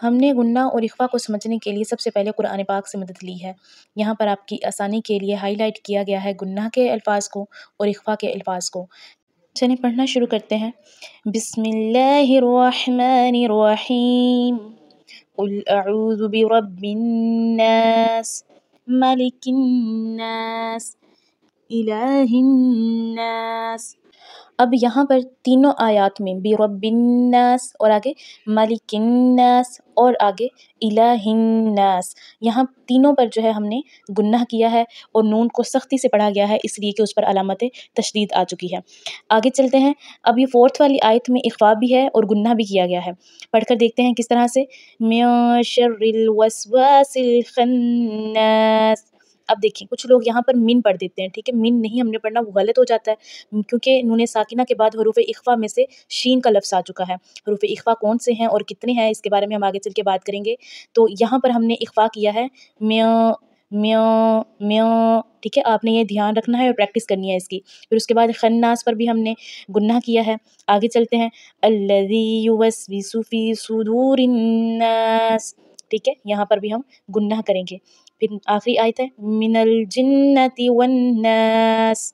ہم نے غنہ اور اخفا کو سمجھنے کے لیے سب سے پہلے قرآن پاک سے مدد لی ہے۔ یہاں پر آپ کی آسانی کے لیے ہائی لائٹ کیا گیا ہے غنہ کے الفاظ کو اور اخفا کے الفاظ کو۔ چلیں پڑھنا شروع کرتے ہیں۔ بسم اللہ الرحمن الرحیم، قل اعوذ برب الناس، ملک الناس، الہ الناس۔ اب یہاں پر تینوں آیات میں برب الناس اور آگے ملک الناس اور آگے الہ الناس، یہاں تینوں پر جو ہے ہم نے غنہ کیا ہے اور نون کو سختی سے پڑھا گیا ہے، اس لیے کہ اس پر علامت تشدید آ چکی ہے۔ آگے چلتے ہیں۔ اب یہ فورتھ والی آیت میں اخفا بھی ہے اور غنہ بھی کیا گیا ہے، پڑھ کر دیکھتے ہیں کس طرح سے۔ من شر الوسواس الخناس۔ اب دیکھیں کچھ لوگ یہاں پر من پڑھ دیتے ہیں، ٹھیک ہے، من نہیں ہم نے پڑھنا، وہ غلط ہو جاتا ہے کیونکہ نون ساکنہ کے بعد حروف اخفا میں سے شین کا لفظ آ چکا ہے۔ حروف اخفا کون سے ہیں اور کتنے ہیں اس کے بارے میں ہم آگے چل کے بات کریں گے۔ تو یہاں پر ہم نے اخفا کیا ہے میاں میاں میاں، ٹھیک ہے، آپ نے یہ دھیان رکھنا ہے اور پریکٹس کرنی ہے اس کی۔ پھر اس کے بعد خناس پر بھی ہم نے غنہ کیا ہے۔ آگے چلتے ہیں۔ الذی یوسوس فی صدور الناس، ٹھیک ہے، یہاں پر بھی ہم غنہ کریں گے۔ پھر آخری آیت ہے من الجنۃ والناس،